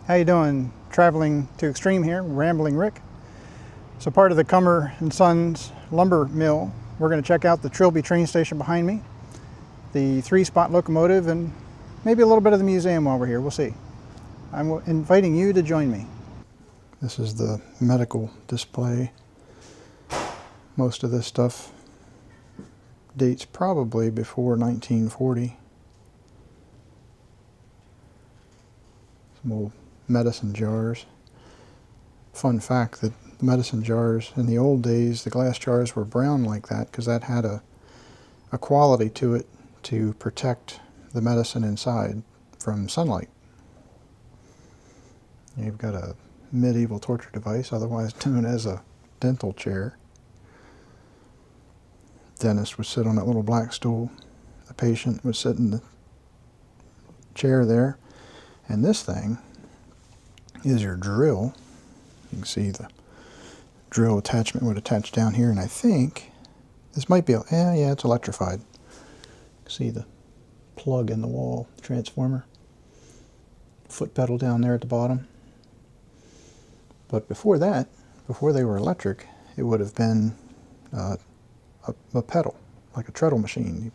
How you doing? Traveling to Extreme here, Rambling Rick. So part of the Cummer and Sons lumber mill, we're going to check out the Trilby train station behind me, the 3-spot locomotive, and maybe a little bit of the museum while we're here. We'll see. I'm inviting you to join me. This is the medical display. Most of this stuff dates probably before 1940. Some old medicine jars. Fun fact that the medicine jars in the old days, the glass jars were brown like that because that had a quality to it to protect the medicine inside from sunlight. You've got a medieval torture device, otherwise known as a dental chair. Dentist would sit on that little black stool. The patient would sit in the chair there. And this thing is your drill. You can see the drill attachment would attach down here, and I think this might be, yeah, it's electrified. You can see the plug in the wall, transformer. Foot pedal down there at the bottom. But before that, before they were electric, it would have been a pedal, like a treadle machine. You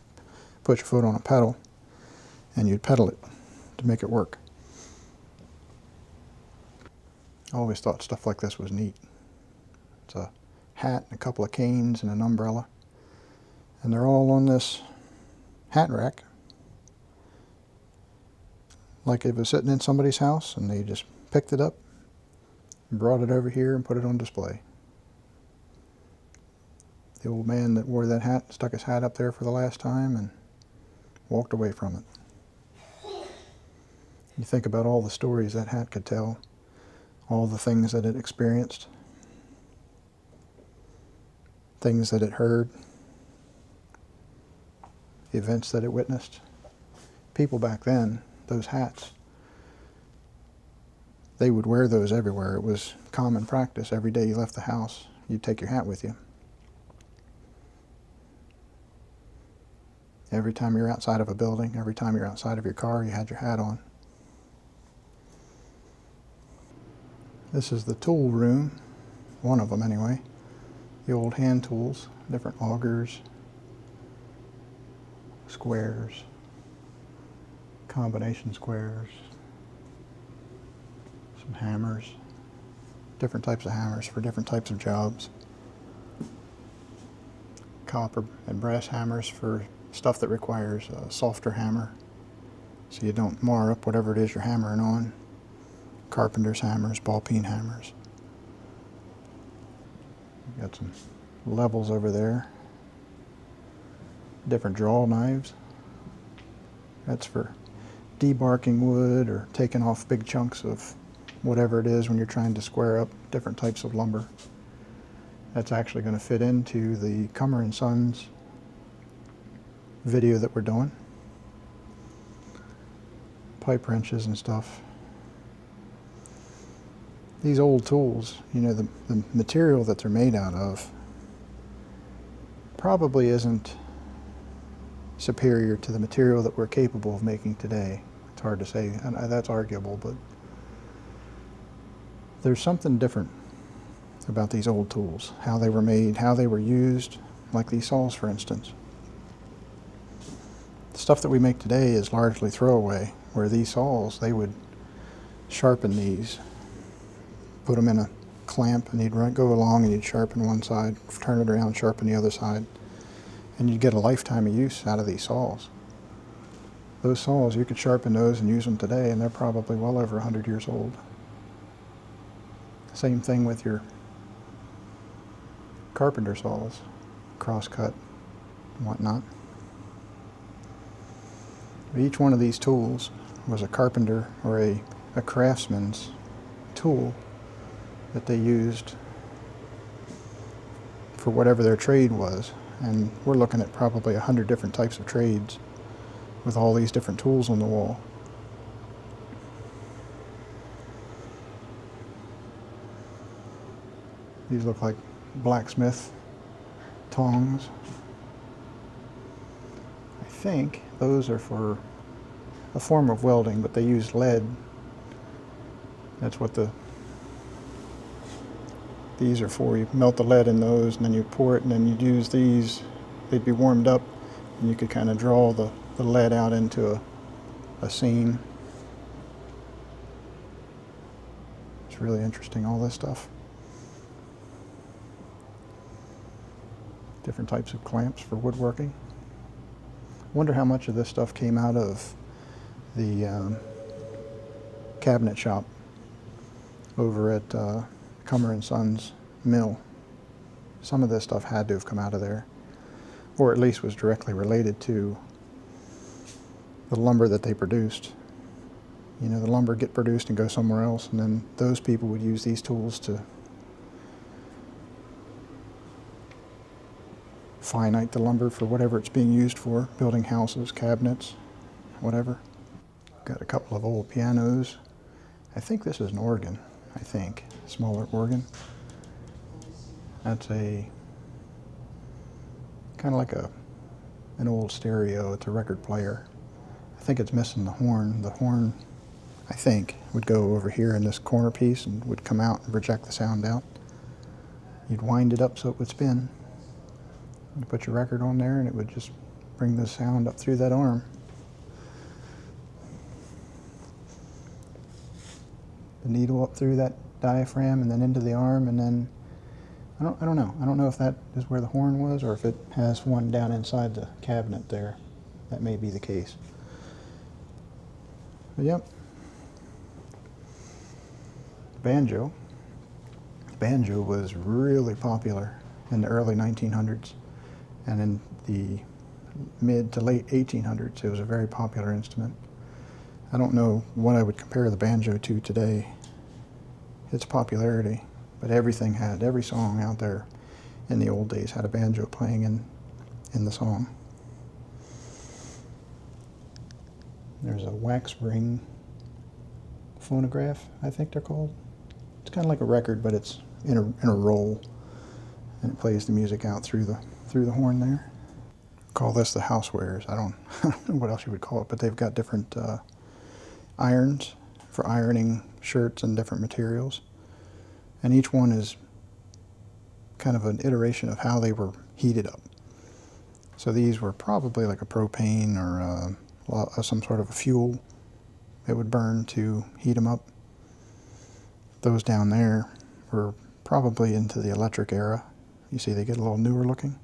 put your foot on a pedal, and you'd pedal it to make it work. I always thought stuff like this was neat. It's a hat, and a couple of canes, and an umbrella. And they're all on this hat rack, like it was sitting in somebody's house, and they just picked it up, and brought it over here, and put it on display. The old man that wore that hat stuck his hat up there for the last time and walked away from it. You think about all the stories that hat could tell, all the things that it experienced, things that it heard, the events that it witnessed. People back then, those hats, they would wear those everywhere. It was common practice. Every day you left the house, you'd take your hat with you. Every time you're outside of a building, every time you're outside of your car, you had your hat on. This is the tool room, one of them anyway. The old hand tools, different augers, squares, combination squares, some hammers, different types of hammers for different types of jobs. Copper and brass hammers for stuff that requires a softer hammer, so you don't mar up whatever it is you're hammering on. Carpenter's hammers, ball-peen hammers. Got some levels over there. Different draw knives. That's for debarking wood or taking off big chunks of whatever it is when you're trying to square up different types of lumber. That's actually going to fit into the Cummer and Sons video that we're doing. Pipe wrenches and stuff. These old tools, you know, the material that they're made out of probably isn't superior to the material that we're capable of making today. It's hard to say, and that's arguable, but there's something different about these old tools, how they were made, how they were used, like these saws, for instance. The stuff that we make today is largely throwaway, where these saws, they would sharpen these, put them in a clamp, and you'd go along and you'd sharpen one side, turn it around, sharpen the other side, and you'd get a lifetime of use out of these saws. Those saws, you could sharpen those and use them today, and they're probably well over 100 years old. Same thing with your carpenter saws, crosscut and whatnot. Each one of these tools was a carpenter or a craftsman's tool that they used for whatever their trade was. And we're looking at probably 100 different types of trades with all these different tools on the wall. These look like blacksmith tongs. I think those are for a form of welding, but they use lead That's what these are for. You melt the lead in those, and then you pour it, and then you'd use these. They'd be warmed up, and you could kind of draw the lead out into a seam. It's really interesting, all this stuff. Different types of clamps for woodworking. Wonder how much of this stuff came out of the cabinet shop over at Cummer & Sons mill. Some of this stuff had to have come out of there, or at least was directly related to the lumber that they produced. You know, the lumber get produced and go somewhere else, and then those people would use these tools to finite the lumber for whatever it's being used for, building houses, cabinets, whatever. Got a couple of old pianos. I think this is an organ, smaller organ. That's a kind of like an old stereo. It's a record player. I think it's missing the horn. The horn, I think, would go over here in this corner piece and would come out and project the sound out. You'd wind it up so it would spin. You put your record on there and it would just bring the sound up through that arm. The needle up through that diaphragm and then into the arm, and then I don't know. I don't know if that is where the horn was or if it has one down inside the cabinet there. That may be the case. But yep. Banjo. Banjo was really popular in the early 1900s, and in the mid to late 1800s it was a very popular instrument. I don't know what I would compare the banjo to today, its popularity, but every song out there in the old days had a banjo playing in the song. There's a wax ring phonograph, I think they're called. It's kind of like a record, but it's in a roll, and it plays the music out through the horn there. Call this the housewares. I don't know what else you would call it, but they've got different irons for ironing shirts and different materials, and each one is kind of an iteration of how they were heated up. So these were probably like a propane or some sort of a fuel that would burn to heat them up. Those down there were probably into the electric era. You see they get a little newer looking.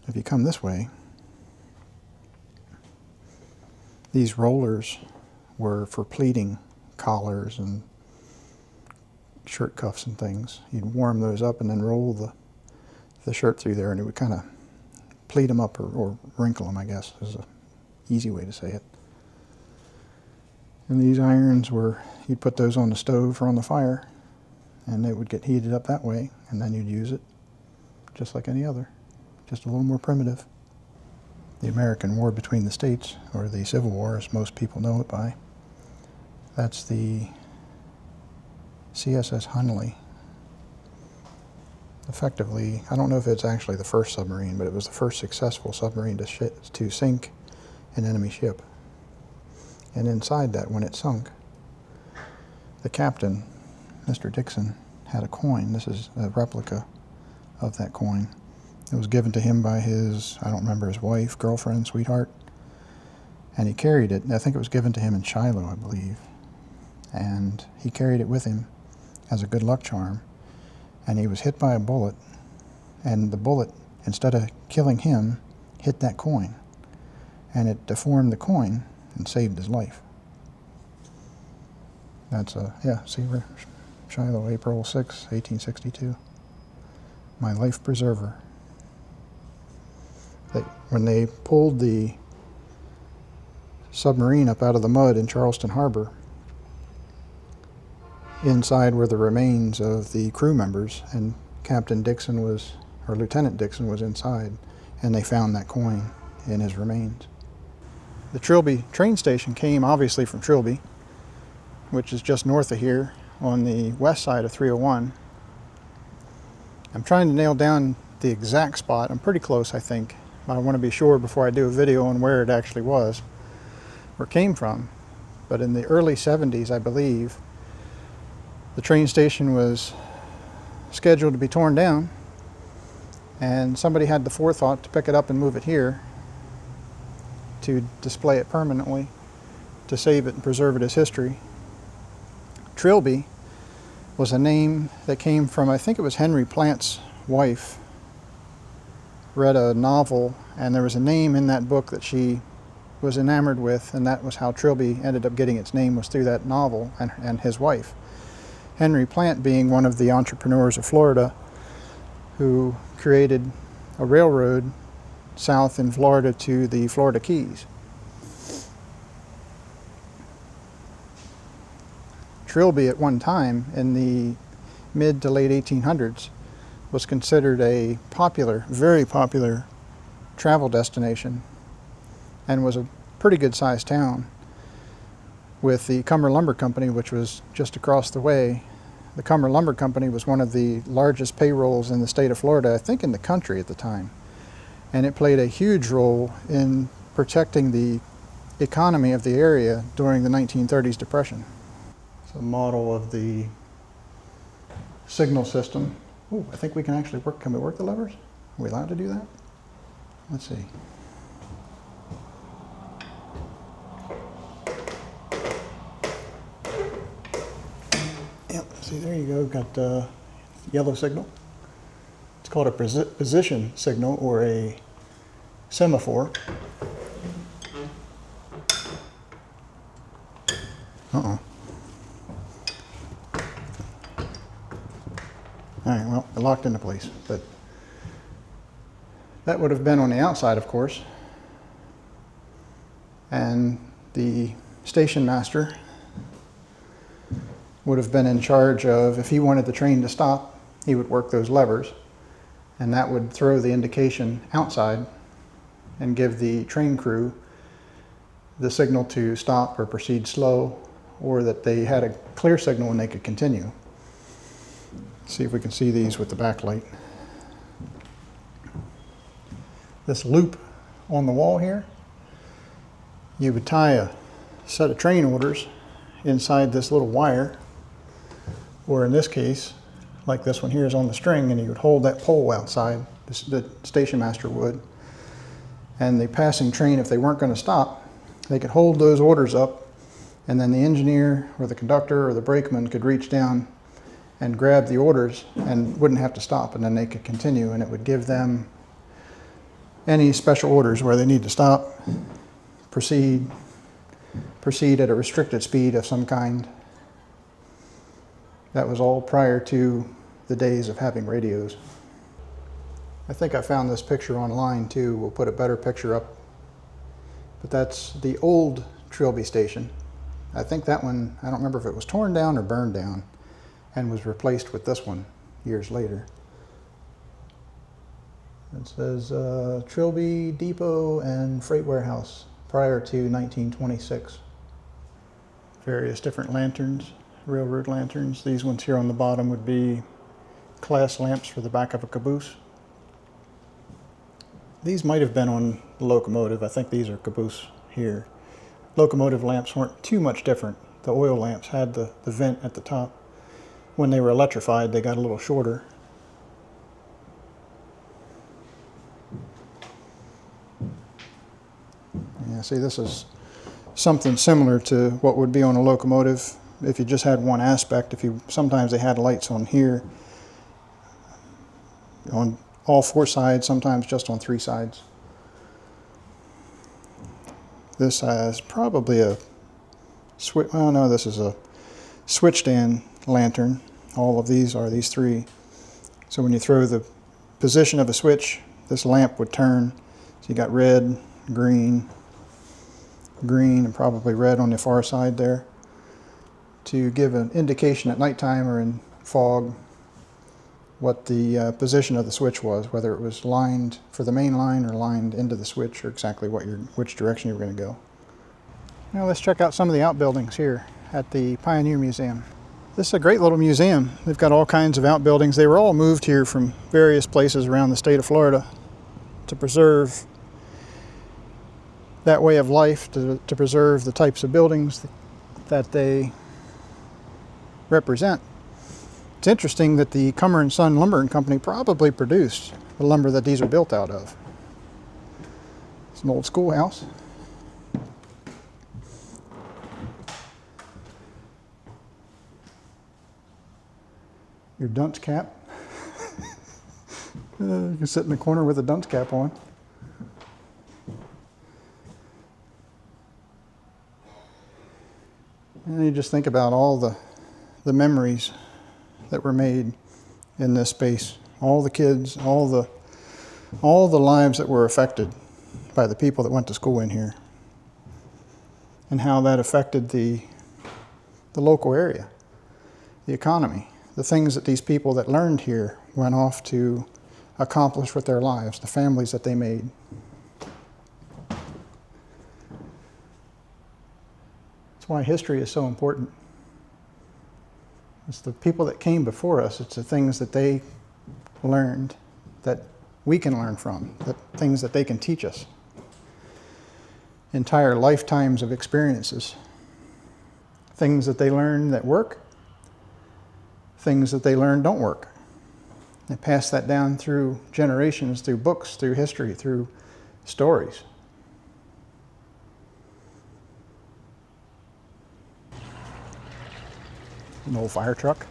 If you come this way, these rollers were for pleating collars and shirt cuffs and things. You'd warm those up and then roll the shirt through there, and it would kind of pleat them up or wrinkle them, I guess, is an easy way to say it. And these irons you'd put those on the stove or on the fire, and they would get heated up that way, and then you'd use it just like any other, just a little more primitive. The American War between the states, or the Civil War as most people know it by, that's the CSS Hunley. Effectively, I don't know if it's actually the first submarine, but it was the first successful submarine to sink an enemy ship. And inside that, when it sunk, the captain, Mr. Dixon, had a coin. This is a replica of that coin. It was given to him by his, I don't remember, his wife, girlfriend, sweetheart. And he carried it. I think it was given to him in Shiloh, I believe. And he carried it with him as a good luck charm. And he was hit by a bullet. And the bullet, instead of killing him, hit that coin. And it deformed the coin and saved his life. That's see, Shiloh, April 6, 1862. My life preserver. When they pulled the submarine up out of the mud in Charleston Harbor, inside were the remains of the crew members, and Lieutenant Dixon was inside, and they found that coin in his remains. The Trilby train station came obviously from Trilby, which is just north of here on the west side of 301. I'm trying to nail down the exact spot. I'm pretty close, I think. I want to be sure before I do a video on where it actually was, or came from. But in the early 70s, I believe, The train station was scheduled to be torn down, and somebody had the forethought to pick it up and move it here to display it permanently, to save it and preserve it as history. Trilby was a name that came from, I think it was Henry Plant's wife, read a novel, and there was a name in that book that she was enamored with, and that was how Trilby ended up getting its name, was through that novel and his wife. Henry Plant being one of the entrepreneurs of Florida who created a railroad south in Florida to the Florida Keys. Trilby at one time in the mid to late 1800s was considered a popular, very popular travel destination, and was a pretty good sized town. With the Cumber Lumber Company, which was just across the way, the Cumber Lumber Company was one of the largest payrolls in the state of Florida, I think in the country at the time. And it played a huge role in protecting the economy of the area during the 1930s Depression. It's a model of the signal system. Oh, I think we can actually work. Can we work the levers? Are we allowed to do that? Let's see. Yep, see, there you go. Got the yellow signal. It's called a position signal, or a semaphore. Uh-oh. All right, well, it locked into place, but that would have been on the outside, of course. And the station master would have been in charge of, if he wanted the train to stop, he would work those levers, and that would throw the indication outside and give the train crew the signal to stop or proceed slow, or that they had a clear signal and they could continue. See if we can see these with the backlight. This loop on the wall here, you would tie a set of train orders inside this little wire, or in this case, like this one here is on the string, and you would hold that pole outside, the station master would, and the passing train, if they weren't going to stop, they could hold those orders up, and then the engineer or the conductor or the brakeman could reach down and grab the orders and wouldn't have to stop, and then they could continue, and it would give them any special orders where they need to stop, proceed at a restricted speed of some kind. That was all prior to the days of having radios. I think I found this picture online too. We'll put a better picture up. But that's the old Trilby station. I think that one, I don't remember if it was torn down or burned down, and was replaced with this one years later. It says Trilby Depot and Freight Warehouse prior to 1926. Various different lanterns, railroad lanterns. These ones here on the bottom would be class lamps for the back of a caboose. These might have been on the locomotive. I think these are caboose here. Locomotive lamps weren't too much different. The oil lamps had the vent at the top. When they were electrified, they got a little shorter. Yeah, see, this is something similar to what would be on a locomotive if you just had one aspect. Sometimes they had lights on here on all four sides, sometimes just on three sides. This has probably a switch. Well, no, this is a switch stand lantern. All of these are these three. So when you throw the position of a switch, this lamp would turn. So you got red, green, and probably red on the far side there, to give an indication at nighttime or in fog what the position of the switch was, whether it was lined for the main line or lined into the switch, or exactly which direction you were going to go. Now let's check out some of the outbuildings here at the Pioneer Museum. This is a great little museum. They've got all kinds of outbuildings. They were all moved here from various places around the state of Florida to preserve that way of life, to preserve the types of buildings that they represent. It's interesting that the Cummer & Son Lumber Company probably produced the lumber that these are built out of. It's an old schoolhouse. Your dunce cap. You can sit in the corner with a dunce cap on. And you just think about all the memories that were made in this space. All the kids, all the lives that were affected by the people that went to school in here. And how that affected the local area, the economy, the things that these people that learned here went off to accomplish with their lives, the families that they made. That's why history is so important. It's the people that came before us, it's the things that they learned that we can learn from, the things that they can teach us. Entire lifetimes of experiences. Things that they learn that work, things that they learn don't work. They pass that down through generations, through books, through history, through stories. An old fire truck.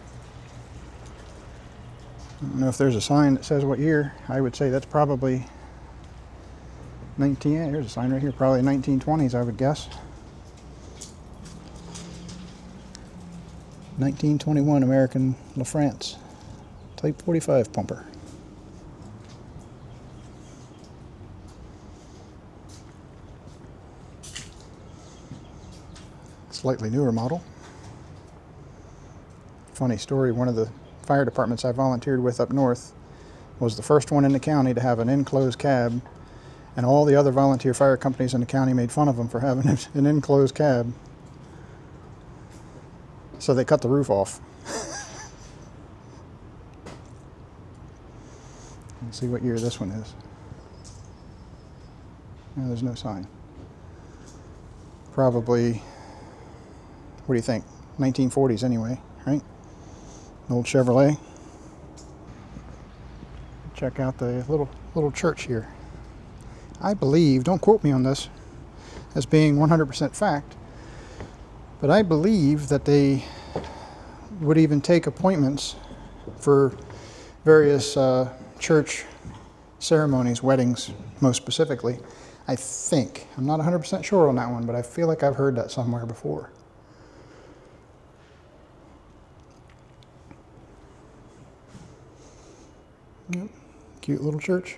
I don't know if there's a sign that says what year. I would say that's probably here's a sign right here, probably 1920s, I would guess. 1921 American LaFrance Type 45 pumper. Slightly newer model. Funny story, one of the fire departments I volunteered with up north was the first one in the county to have an enclosed cab, and all the other volunteer fire companies in the county made fun of them for having an enclosed cab. So they cut the roof off. Let's see what year this one is. No, there's no sign. Probably, what do you think? 1940s anyway, right? An old Chevrolet. Check out the little church here. I believe, don't quote me on this as being 100% fact, but I believe that they would even take appointments for various church ceremonies, weddings most specifically. I think. I'm not 100% sure on that one, but I feel like I've heard that somewhere before. Yep. Cute little church.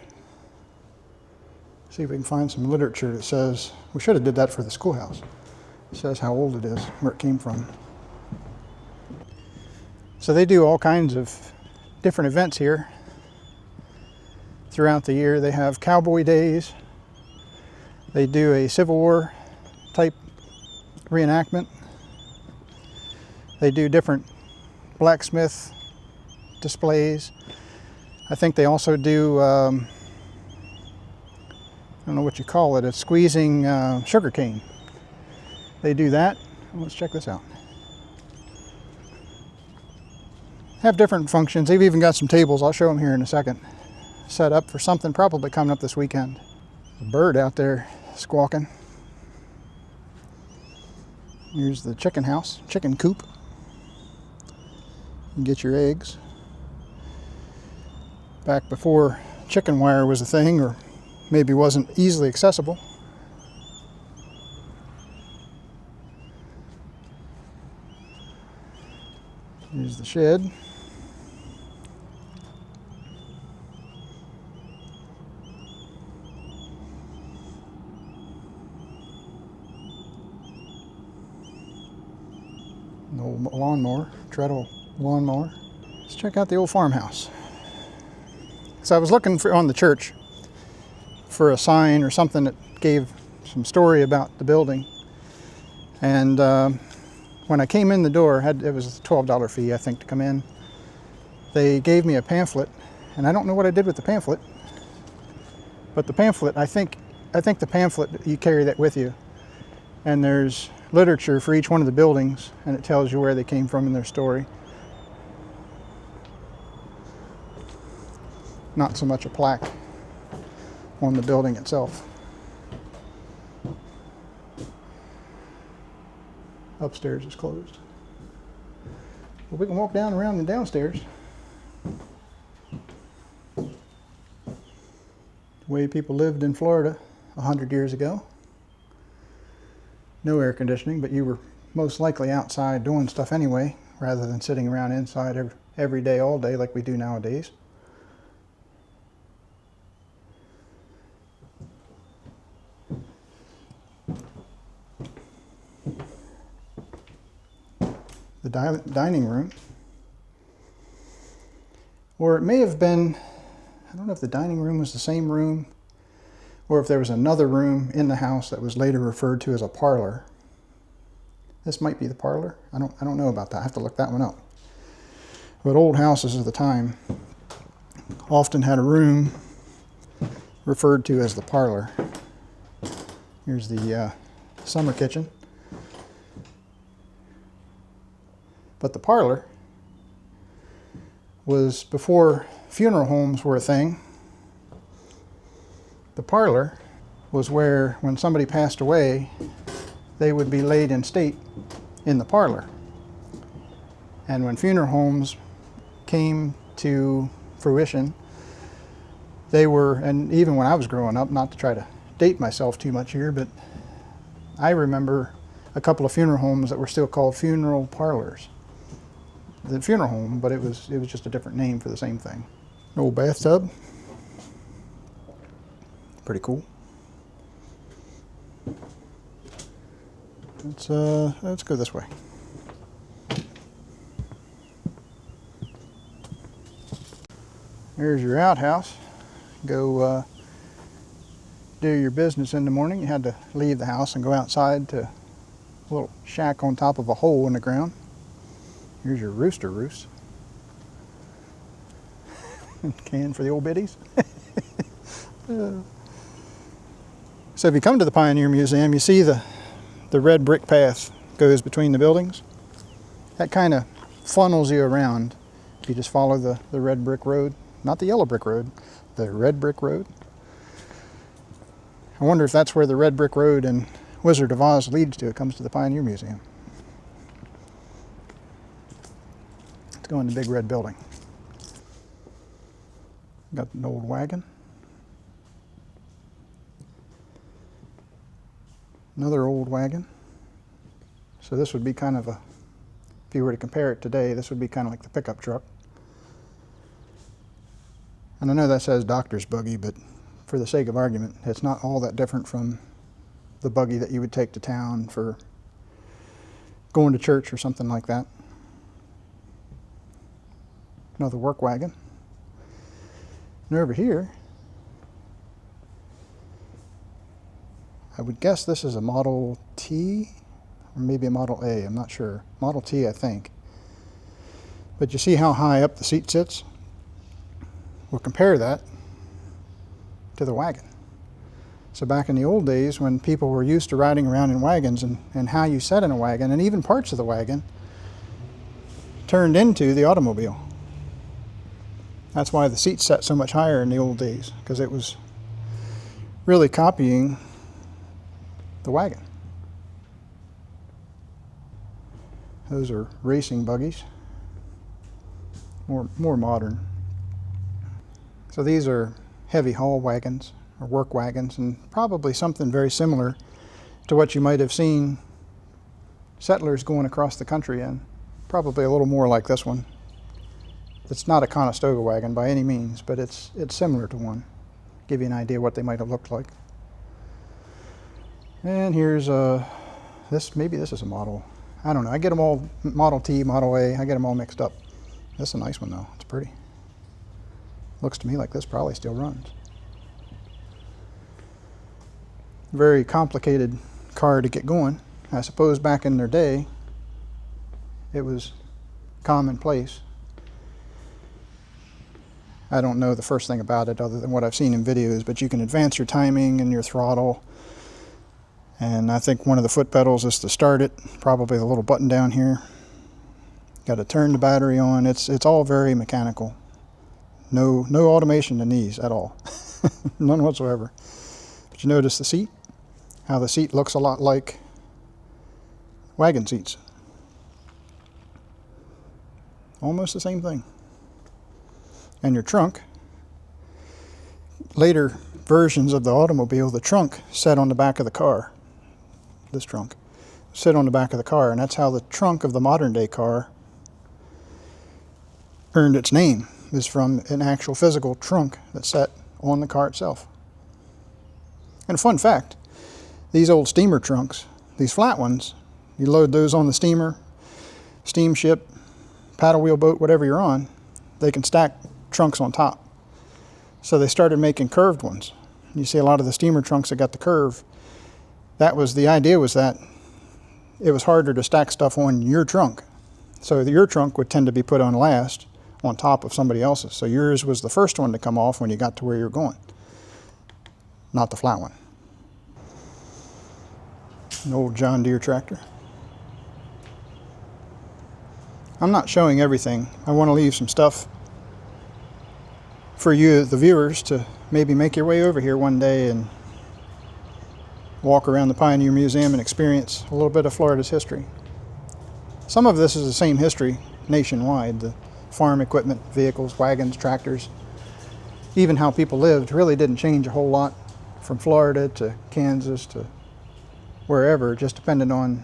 See if we can find some literature that says, we should have did that for the schoolhouse. It says how old it is, where it came from. So they do all kinds of different events here throughout the year. They have cowboy days. They do a Civil War type reenactment. They do different blacksmith displays. I think they also do, I don't know what you call it, it's squeezing sugar cane. They do that. Let's check this out. Have different functions. They've even got some tables, I'll show them here in a second, set up for something probably coming up this weekend. A bird out there squawking. Here's the chicken house, chicken coop. You can get your eggs. Back before chicken wire was a thing, or maybe wasn't easily accessible. Here's the shed. An old lawnmower, treadle lawnmower. Let's check out the old farmhouse. So I was looking on the church for a sign or something that gave some story about the building. And when I came in the door, it was a $12 fee, I think, to come in. They gave me a pamphlet, and I don't know what I did with the pamphlet. But the pamphlet, I think the pamphlet, you carry that with you. And there's literature for each one of the buildings, and it tells you where they came from in their story. not so much a plaque on the building itself. Upstairs is closed. But we can walk down around and downstairs. The way people lived in Florida 100 years ago. No air conditioning, but you were most likely outside doing stuff anyway, rather than sitting around inside every day, all day, like we do nowadays. The dining room, or it may have been, I don't know if the dining room was the same room, or if there was another room in the house that was later referred to as a parlor. This might be the parlor. I don't know about that. I have to look that one up. But old houses of the time often had a room referred to as the parlor. Here's the summer kitchen. But the parlor was before funeral homes were a thing. The parlor was where, when somebody passed away, they would be laid in state in the parlor. And when funeral homes came to fruition, they were, and even when I was growing up, not to try to date myself too much here, but I remember a couple of funeral homes that were still called funeral parlors. The funeral home, but it was just a different name for the same thing. An old bathtub. Pretty cool. Let's go this way. There's your outhouse. Go do your business in the morning. You had to leave the house and go outside to a little shack on top of a hole in the ground. Here's your rooster roost. Can for the old biddies. So if you come to the Pioneer Museum, you see the red brick path goes between the buildings. That kind of funnels you around if you just follow the red brick road. Not the yellow brick road, the red brick road. I wonder if that's where the red brick road in Wizard of Oz leads to. It comes to the Pioneer Museum. Let's go in the big red building. Got an old wagon. Another old wagon. So this would be kind of a, if you were to compare it today, this would be kind of like the pickup truck. And I know that says doctor's buggy, but for the sake of argument, it's not all that different from the buggy that you would take to town for going to church or something like that. Another work wagon. And over here, I would guess this is a Model T, or maybe a Model A, I'm not sure. Model T, I think. But you see how high up the seat sits? We'll compare that to the wagon. So back in the old days, when people were used to riding around in wagons, and how you sat in a wagon, and even parts of the wagon, turned into the automobile. That's why the seats sat so much higher in the old days, because it was really copying the wagon. Those are racing buggies, more modern. So these are heavy haul wagons, or work wagons, and probably something very similar to what you might have seen settlers going across the country in. Probably a little more like this one. It's not a Conestoga wagon by any means, but it's similar to one. Give you an idea what they might have looked like. And here's maybe this is a model. I don't know. I get them all Model T, Model A. I get them all mixed up. This is a nice one though. It's pretty. Looks to me like this probably still runs. Very complicated car to get going. I suppose back in their day, it was commonplace. I don't know the first thing about it other than what I've seen in videos, but you can advance your timing and your throttle. And I think one of the foot pedals is to start it, probably the little button down here. Got to turn the battery on. It's all very mechanical. No automation in these at all. None whatsoever. But you notice the seat? How the seat looks a lot like wagon seats. Almost the same thing. And your trunk, later versions of the automobile, the trunk sat on the back of the car. This trunk sit on the back of the car, and that's how the trunk of the modern day car earned its name, is from an actual physical trunk that sat on the car itself. And a fun fact, these old steamer trunks, these flat ones, you load those on the steamer, steamship, paddle wheel boat, whatever you're on, they can stack trunks on top. So they started making curved ones. You see a lot of the steamer trunks that got the curve. That was the idea, was that it was harder to stack stuff on your trunk. So your trunk would tend to be put on last on top of somebody else's. So yours was the first one to come off when you got to where you're going, not the flat one. An old John Deere tractor. I'm not showing everything. I want to leave some stuff for you, the viewers, to maybe make your way over here one day and walk around the Pioneer Museum and experience a little bit of Florida's history. Some of this is the same history nationwide. The farm equipment, vehicles, wagons, tractors, even how people lived really didn't change a whole lot from Florida to Kansas to wherever. It just depended on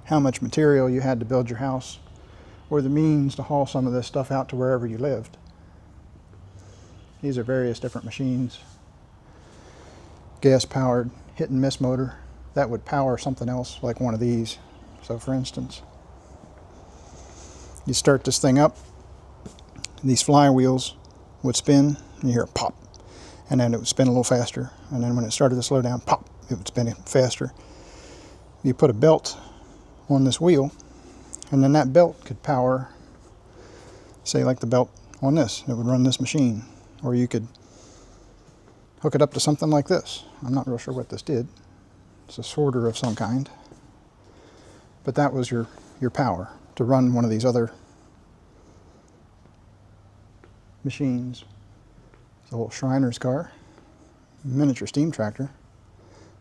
how much material you had to build your house or the means to haul some of this stuff out to wherever you lived. These are various different machines. Gas-powered hit and miss motor. That would power something else like one of these. So for instance, you start this thing up, these flywheels would spin, and you hear a pop, and then it would spin a little faster, and then when it started to slow down, pop, it would spin faster. You put a belt on this wheel, and then that belt could power, say like the belt on this, it would run this machine. Or you could hook it up to something like this. I'm not real sure what this did. It's a sorter of some kind. But that was your power to run one of these other machines. It's a little Shriner's car, miniature steam tractor.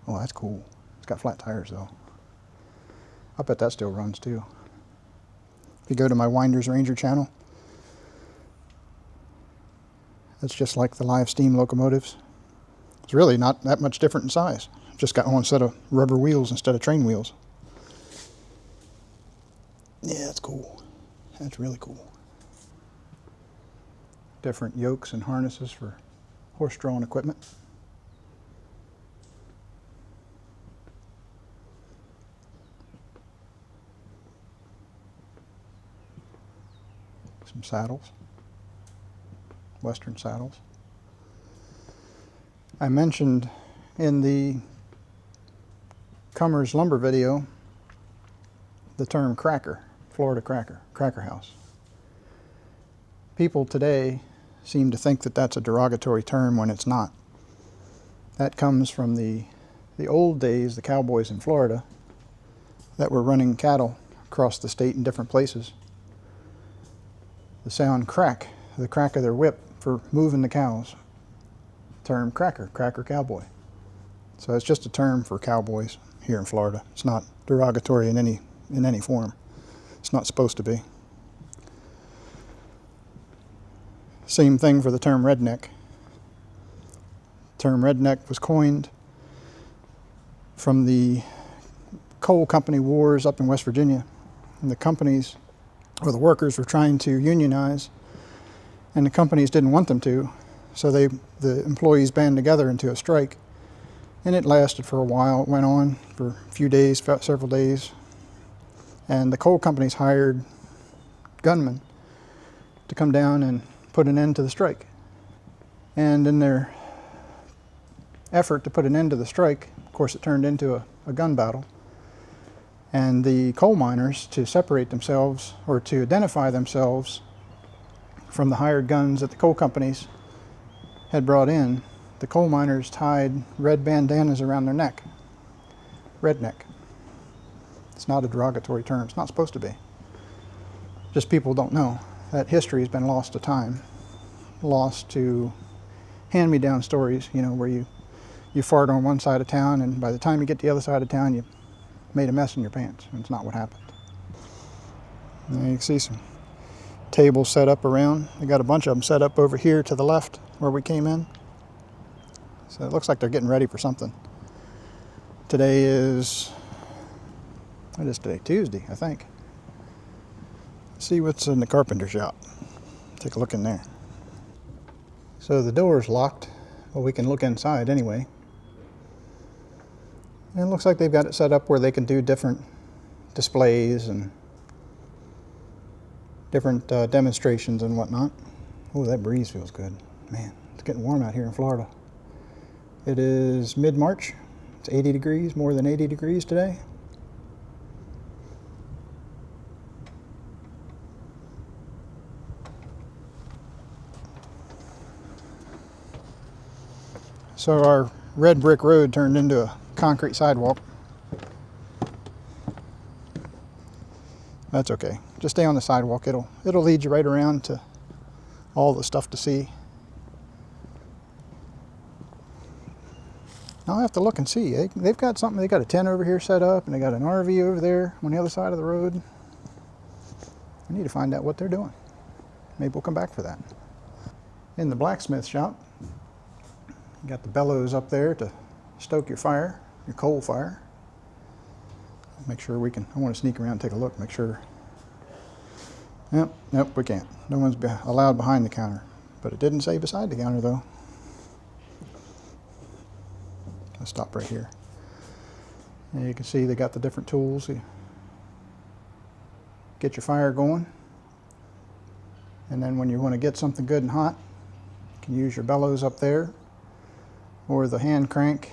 Oh, that's cool. It's got flat tires though. I bet that still runs too. If you go to my Winders Ranger channel, it's just like the live steam locomotives. It's really not that much different in size. Just got one set of rubber wheels instead of train wheels. Yeah, that's cool. That's really cool. Different yokes and harnesses for horse-drawn equipment. Some saddles. Western saddles. I mentioned in the Cummers lumber video the term cracker, Florida cracker, cracker house. People today seem to think that that's a derogatory term when it's not. That comes from the old days, the cowboys in Florida that were running cattle across the state in different places. The sound crack, the crack of their whip for moving the cows, term cracker, cracker cowboy. So it's just a term for cowboys here in Florida. It's not derogatory in any form. It's not supposed to be. Same thing for the term redneck. The term redneck was coined from the coal company wars up in West Virginia. And the companies, or the workers, were trying to unionize, and the companies didn't want them to, so the employees band together into a strike. And it lasted for a while. It went on for a few days, several days. And the coal companies hired gunmen to come down and put an end to the strike. And in their effort to put an end to the strike, of course, it turned into a gun battle. And the coal miners, to separate themselves or to identify themselves from the hired guns that the coal companies had brought in, the coal miners tied red bandanas around their neck. Redneck. It's not a derogatory term. It's not supposed to be. Just people don't know. That history has been lost to time. lost to hand-me-down stories, you know, where you fart on one side of town, and by the time you get to the other side of town, you made a mess in your pants. And it's not what happened. Now you can see some tables set up around. They got a bunch of them set up over here to the left where we came in. So it looks like they're getting ready for something. Today is, what is today? Tuesday, I think. Let's see what's in the carpenter shop. Take a look in there. So the door is locked. Well, we can look inside anyway. And it looks like they've got it set up where they can do different displays and different demonstrations and whatnot. Oh, that breeze feels good. Man, it's getting warm out here in Florida. It is mid-March. It's 80 degrees, more than 80 degrees today. So our red brick road turned into a concrete sidewalk. That's okay. Just stay on the sidewalk. It'll lead you right around to all the stuff to see. I'll have to look and see. They've got something. They got a tent over here set up, and they got an RV over there on the other side of the road. I need to find out what they're doing. Maybe we'll come back for that. In the blacksmith shop, you got the bellows up there to stoke your fire, your coal fire. Make sure we can, I want to sneak around and take a look, make sure. Nope, we can't. No one's allowed behind the counter. But it didn't say beside the counter though. Let's stop right here. And you can see they got the different tools. You get your fire going. And then when you want to get something good and hot, you can use your bellows up there, or the hand crank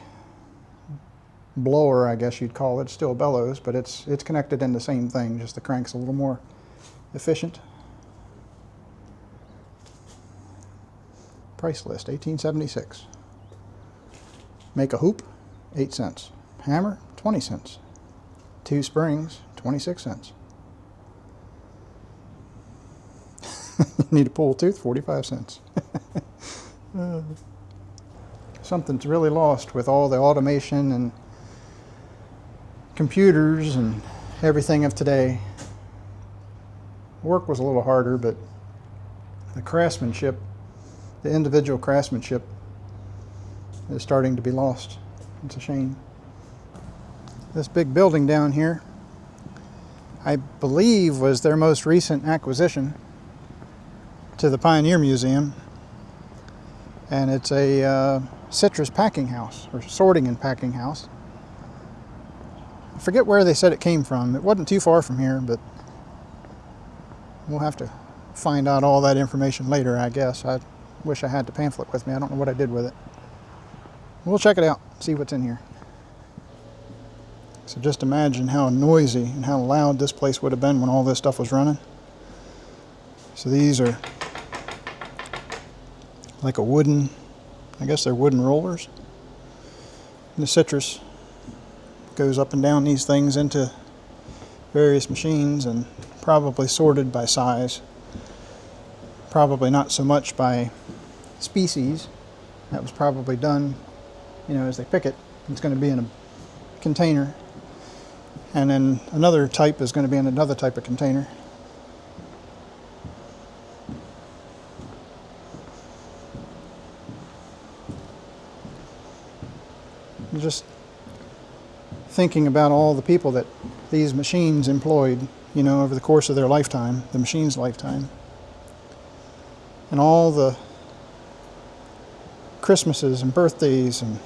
blower, I guess you'd call it. It's still bellows, but it's connected in the same thing, just the crank's a little more efficient. Price list, $18.76. Make a hoop, 8 cents. Hammer, 20 cents. 2 springs, 26 cents. Need a pull tooth, 45 cents. Something's really lost with all the automation and computers and everything of today. Work was a little harder, but the craftsmanship, the individual craftsmanship, is starting to be lost. It's a shame. This big building down here, I believe, was their most recent acquisition to the Pioneer Museum, and it's a citrus packing house, or sorting and packing house. I forget where they said it came from. It wasn't too far from here, but we'll have to find out all that information later, I guess. I wish I had the pamphlet with me. I don't know what I did with it. We'll check it out, see what's in here. So just imagine how noisy and how loud this place would have been when all this stuff was running. So these are like a wooden, I guess they're wooden rollers. And the citrus goes up and down these things into various machines and probably sorted by size. Probably not so much by species. That was probably done, you know, as they pick it. It's going to be in a container. And then another type is going to be in another type of container. Just thinking about all the people that these machines employed, you know, over the course of their lifetime, the machine's lifetime. And all the Christmases and birthdays and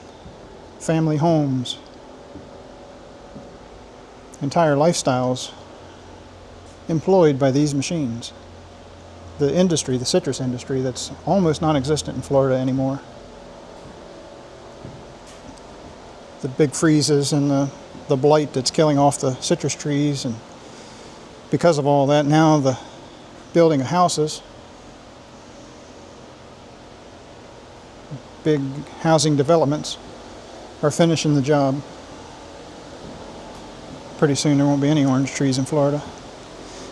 family homes, entire lifestyles employed by these machines. The industry, the citrus industry, that's almost non-existent in Florida anymore. The big freezes and the blight that's killing off the citrus trees, and because of all that, now the building of houses, big housing developments, are finishing the job. Pretty soon there won't be any orange trees in Florida.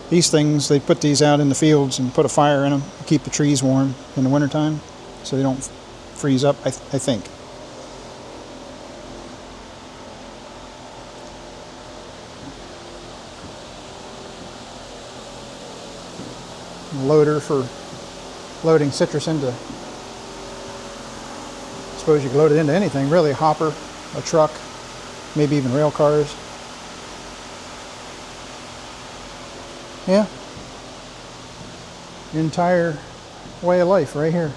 These things, they put these out in the fields and put a fire in them to keep the trees warm in the wintertime so they don't freeze up, I think. A loader for loading citrus into, I suppose you could load it into anything, really, a hopper, a truck, maybe even rail cars. Yeah. Entire way of life right here.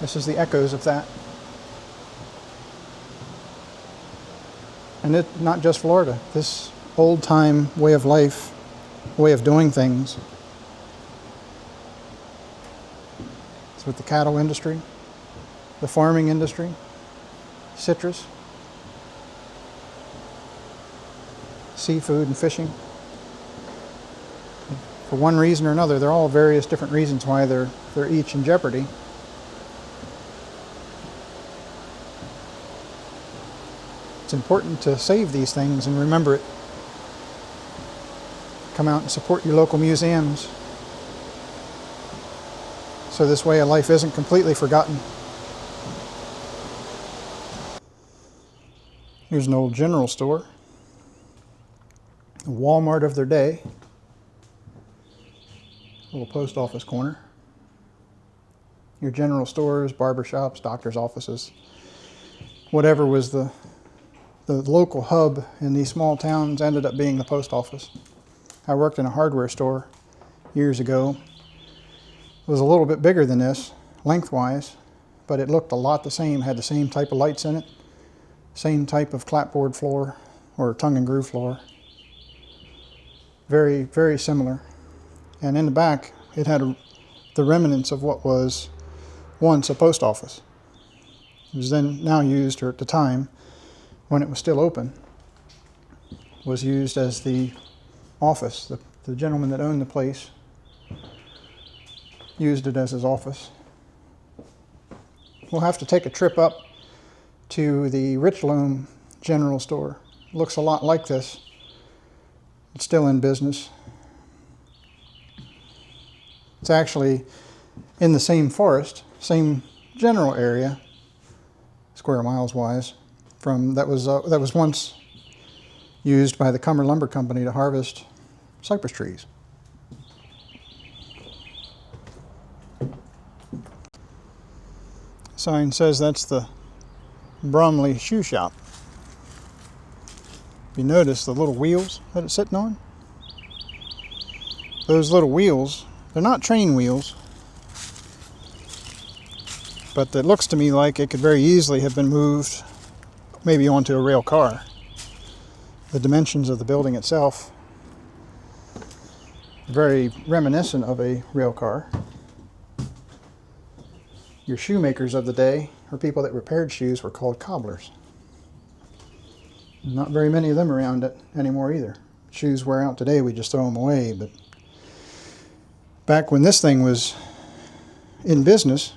This is the echoes of that. And it, not just Florida, this old time way of life, way of doing things. It's with the cattle industry, the farming industry, citrus, seafood and fishing. For one reason or another, they're all various different reasons why they're each in jeopardy. It's important to save these things and remember it. Come out and support your local museums so this way of life isn't completely forgotten. Here's an old general store, a Walmart of their day. Little post office corner. Your general stores, barber shops, doctor's offices, whatever was the local hub in these small towns ended up being the post office. I worked in a hardware store years ago. It was a little bit bigger than this, lengthwise, but it looked a lot the same, had the same type of lights in it, same type of clapboard floor or tongue and groove floor. Very, very similar. And in the back, it had the remnants of what was once a post office. It was then now used, or at the time, when it was still open, was used as the office. The gentleman that owned the place used it as his office. We'll have to take a trip up to the Richloam General Store. It looks a lot like this. It's still in business. It's actually in the same forest, same general area, square miles wise, from that was once used by the Cummer Lumber Company to harvest cypress trees. Sign says that's the Bromley Shoe Shop. You notice the little wheels that it's sitting on? Those little wheels, they're not train wheels, but it looks to me like it could very easily have been moved maybe onto a rail car. The dimensions of the building itself, very reminiscent of a rail car. Your shoemakers of the day, or people that repaired shoes, were called cobblers. Not very many of them around it anymore either. Shoes wear out today, we just throw them away, but back when this thing was in business,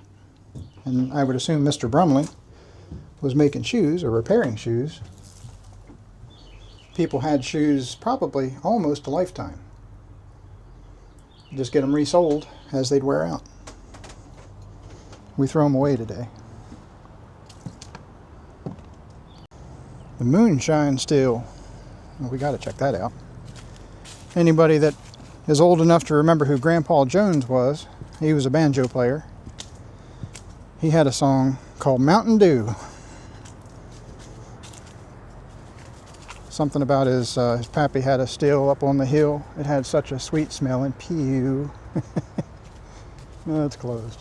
and I would assume Mr. Brumley was making shoes or repairing shoes, people had shoes probably almost a lifetime. Just get them resold as they'd wear out. We throw them away today. The moonshine still. Well, we got to check that out. Anybody that is old enough to remember who Grandpa Jones was, he was a banjo player. He had a song called Mountain Dew. Something about his pappy had a still up on the hill. It had such a sweet smell, and pew. No, it's closed.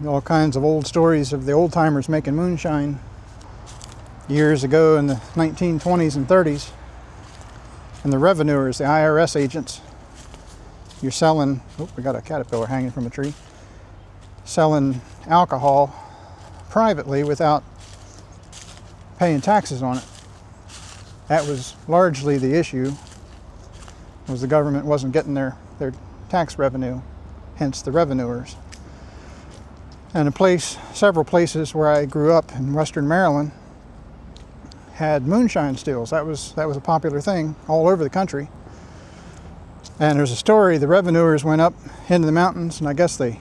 All kinds of old stories of the old timers making moonshine years ago in the 1920s and 30s. And the revenuers, the IRS agents, you're selling, oh, we got a caterpillar hanging from a tree, selling alcohol privately without paying taxes on it. That was largely the issue, was the government wasn't getting their tax revenue, hence the revenuers. And several places where I grew up in Western Maryland had moonshine stills. That was a popular thing all over the country. And there's a story, the revenuers went up into the mountains, and I guess they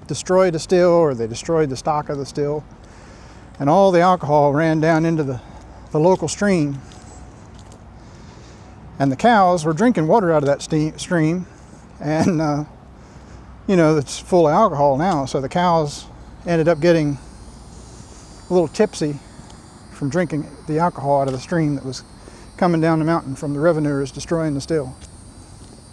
destroyed the still, or they destroyed the stock of the still, and all the alcohol ran down into the local stream. And the cows were drinking water out of that stream, and you know, it's full of alcohol now, so the cows ended up getting a little tipsy from drinking the alcohol out of the stream that was coming down the mountain from the revenuers destroying the still.